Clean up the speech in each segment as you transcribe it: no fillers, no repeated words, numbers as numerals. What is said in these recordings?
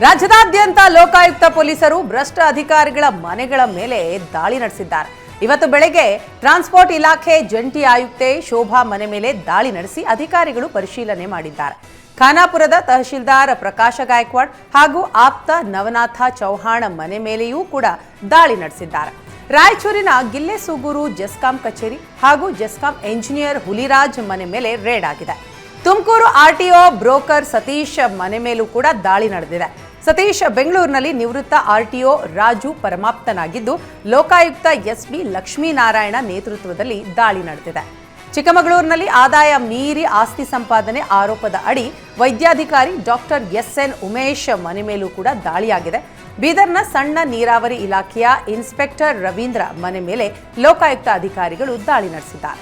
ರಾಜ್ಯದಾದ್ಯಂತ ಲೋಕಾಯುಕ್ತ ಪೊಲೀಸರು ಭ್ರಷ್ಟ ಅಧಿಕಾರಿಗಳ ಮನೆಗಳ ಮೇಲೆ ದಾಳಿ ನಡೆಸಿದ್ದಾರೆ. ಇವತ್ತು ಬೆಳಗ್ಗೆ ಟ್ರಾನ್ಸ್ಪೋರ್ಟ್ ಇಲಾಖೆ ಜಂಟಿ ಆಯುಕ್ತೆ ಶೋಭಾ ಮನೆ ಮೇಲೆ ದಾಳಿ ನಡೆಸಿ ಅಧಿಕಾರಿಗಳು ಪರಿಶೀಲನೆ ಮಾಡಿದ್ದಾರೆ. ಖಾನಾಪುರದ ತಹಶೀಲ್ದಾರ್ ಪ್ರಕಾಶ ಗಾಯಕ್ವಾಡ್ ಹಾಗೂ ಆಪ್ತ ನವನಾಥ ಚೌಹಾಣ್ ಮನೆ ಮೇಲೆಯೂ ಕೂಡ ದಾಳಿ ನಡೆಸಿದ್ದಾರೆ. ರಾಯಚೂರಿನ ಗಿಲ್ಲೆಸೂಗೂರು ಜೆಸ್ಕಾಂ ಕಚೇರಿ ಹಾಗೂ ಜೆಸ್ಕಾಂ ಎಂಜಿನಿಯರ್ ಹುಲಿರಾಜ್ ಮನೆ ಮೇಲೆ ರೇಡ್ ಆಗಿದೆ. ತುಮಕೂರು ಆರ್ಟಿಒ ಬ್ರೋಕರ್ ಸತೀಶ್ ಮನೆ ಮೇಲೂ ಕೂಡ ದಾಳಿ ನಡೆದಿದೆ. ಸತೀಶ್ ಬೆಂಗಳೂರಿನಲ್ಲಿ ನಿವೃತ್ತ ಆರ್ಟಿಒ ರಾಜು ಪರಮಾಪ್ತನಾಗಿದ್ದು, ಲೋಕಾಯುಕ್ತ ಎಸ್ಪಿ ಲಕ್ಷ್ಮೀನಾರಾಯಣ ನೇತೃತ್ವದಲ್ಲಿ ದಾಳಿ ನಡೆದಿದೆ. ಚಿಕ್ಕಮಗಳೂರಿನಲ್ಲಿ ಆದಾಯ ಮೀರಿ ಆಸ್ತಿ ಸಂಪಾದನೆ ಆರೋಪದ ಅಡಿ ವೈದ್ಯಾಧಿಕಾರಿ ಡಾಕ್ಟರ್ ಎಸ್ಎನ್ ಉಮೇಶ್ ಮನೆ ಮೇಲೂ ಕೂಡ ದಾಳಿಯಾಗಿದೆ. ಬೀದರ್ನ ಸಣ್ಣ ನೀರಾವರಿ ಇಲಾಖೆಯ ಇನ್ಸ್ಪೆಕ್ಟರ್ ರವೀಂದ್ರ ಮನೆ ಮೇಲೆ ಲೋಕಾಯುಕ್ತ ಅಧಿಕಾರಿಗಳು ದಾಳಿ ನಡೆಸಿದ್ದಾರೆ.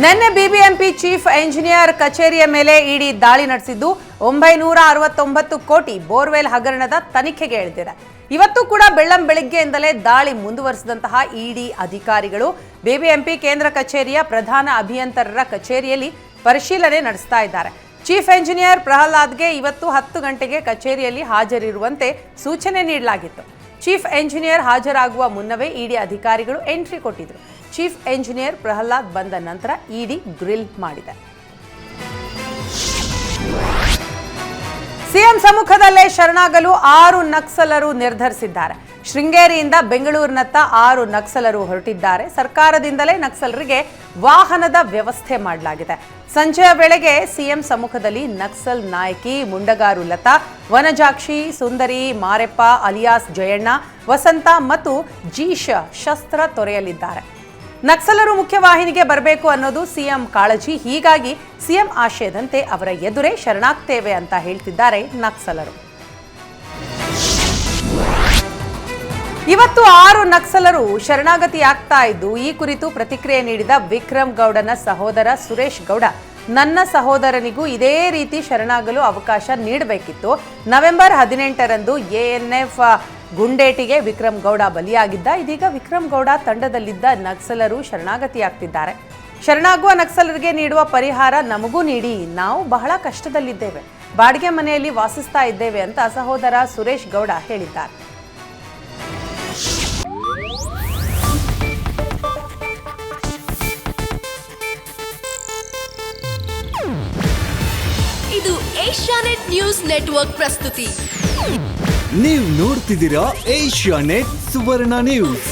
ನಿನ್ನೆ ಬಿಬಿಎಂಪಿ ಚೀಫ್ ಎಂಜಿನಿಯರ್ ಕಚೇರಿಯ ಮೇಲೆ ಇಡಿ ದಾಳಿ ನಡೆಸಿದ್ದು 969 ಕೋಟಿ ಬೋರ್ವೆಲ್ ಹಗರಣದ ತನಿಖೆಗೆ ಇಳಿದಿದೆ. ಇವತ್ತು ಕೂಡ ಬೆಳ್ಳಂಬೆಳಿಗ್ಗೆಯಿಂದಲೇ ದಾಳಿ ಮುಂದುವರಿಸಿದಂತಹ ಇಡಿ ಅಧಿಕಾರಿಗಳು ಬಿಬಿಎಂಪಿ ಕೇಂದ್ರ ಕಚೇರಿಯ ಪ್ರಧಾನ ಅಭಿಯಂತರರ ಕಚೇರಿಯಲ್ಲಿ ಪರಿಶೀಲನೆ ನಡೆಸ್ತಾ ಇದ್ದಾರೆ. ಚೀಫ್ ಎಂಜಿನಿಯರ್ ಪ್ರಹ್ಲಾದ್ಗೆ ಇವತ್ತು 10 ಗಂಟೆಗೆ ಕಚೇರಿಯಲ್ಲಿ ಹಾಜರಿರುವಂತೆ ಸೂಚನೆ ನೀಡಲಾಗಿತ್ತು. ಚೀಫ್ ಎಂಜಿನಿಯರ್ ಹಾಜರಾಗುವ ಮುನ್ನವೇ ಇಡಿ ಅಧಿಕಾರಿಗಳು ಎಂಟ್ರಿ ಕೊಟ್ಟಿದ್ರು. ಚೀಫ್ ಎಂಜಿನಿಯರ್ ಪ್ರಹ್ಲಾದ್ ಬಂದ ನಂತರ ಇಡಿ ಗ್ರಿಲ್ ಮಾಡಿದೆ. ಸಿಎಂ ಸಮ್ಮುಖದಲ್ಲೇ ಶರಣಾಗಲು 6 ನಕ್ಸಲರು ನಿರ್ಧರಿಸಿದ್ದಾರೆ. ಶೃಂಗೇರಿಯಿಂದ ಬೆಂಗಳೂರಿನತ್ತ 6 ನಕ್ಸಲರು ಹೊರಟಿದ್ದಾರೆ. ಸರ್ಕಾರದಿಂದಲೇ ನಕ್ಸಲರಿಗೆ ವಾಹನದ ವ್ಯವಸ್ಥೆ ಮಾಡಲಾಗಿದೆ. ಸಂಜೆಯ ವೇಳೆಗೆ ಸಿಎಂ ಸಮ್ಮುಖದಲ್ಲಿ ನಕ್ಸಲ್ ನಾಯಕಿ ಮುಂಡಗಾರು ಲತಾ, ವನಜಾಕ್ಷಿ, ಸುಂದರಿ, ಮಾರೆಪ್ಪ ಅಲಿಯಾಸ್ ಜಯಣ್ಣ, ವಸಂತ ಮತ್ತು ಜೀಶ ಶಸ್ತ್ರ ತೊರೆಯಲಿದ್ದಾರೆ. ನಕ್ಸಲರು ಮುಖ್ಯವಾಹಿನಿಗೆ ಬರಬೇಕು ಅನ್ನೋದು ಸಿಎಂ ಕಾಳಜಿ. ಹೀಗಾಗಿ ಸಿಎಂ ಆಶಯದಂತೆ ಅವರ ಎದುರೇ ಶರಣಾಗ್ತೇವೆ ಅಂತ ಹೇಳ್ತಿದ್ದಾರೆ ನಕ್ಸಲರು. ಇವತ್ತು 6 ನಕ್ಸಲರು ಶರಣಾಗತಿಯಾಗ್ತಾ ಇದ್ದು, ಈ ಕುರಿತು ಪ್ರತಿಕ್ರಿಯೆ ನೀಡಿದ ವಿಕ್ರಮ್ ಗೌಡನ ಸಹೋದರ ಸುರೇಶ್ ಗೌಡ, ನನ್ನ ಸಹೋದರನಿಗೂ ಇದೇ ರೀತಿ ಶರಣಾಗಲು ಅವಕಾಶ ನೀಡಬೇಕಿತ್ತು. ನವೆಂಬರ್ 18ರಂದು ಎಎನ್ಎಫ್ ಗುಂಡೇಟಿಗೆ ವಿಕ್ರಮ್ ಗೌಡ ಬಲಿಯಾಗಿದ್ದ. ಇದೀಗ ವಿಕ್ರಮ್ ಗೌಡ ತಂಡದಲ್ಲಿದ್ದ ನಕ್ಸಲರು ಶರಣಾಗತಿಯಾಗ್ತಿದ್ದಾರೆ. ಶರಣಾಗುವ ನಕ್ಸಲರಿಗೆ ನೀಡುವ ಪರಿಹಾರ ನಮಗೂ ನೀಡಿ, ನಾವು ಬಹಳ ಕಷ್ಟದಲ್ಲಿದ್ದೇವೆ, ಬಾಡಿಗೆ ಮನೆಯಲ್ಲಿ ವಾಸಿಸ್ತಾ ಇದ್ದೇವೆ ಅಂತ ಸಹೋದರ ಸುರೇಶ್ ಗೌಡ ಹೇಳಿದ್ದಾರೆ. ಇದು ಏಷ್ಯಾನೆಟ್ ನ್ಯೂಸ್ ನೆಟ್ವರ್ಕ್ ಪ್ರಸ್ತುತಿ. ನೀವು ನೋಡ್ತಿದ್ದೀರಾ ಏಷ್ಯಾನೆಟ್ ಸುವರ್ಣ ನ್ಯೂಸ್.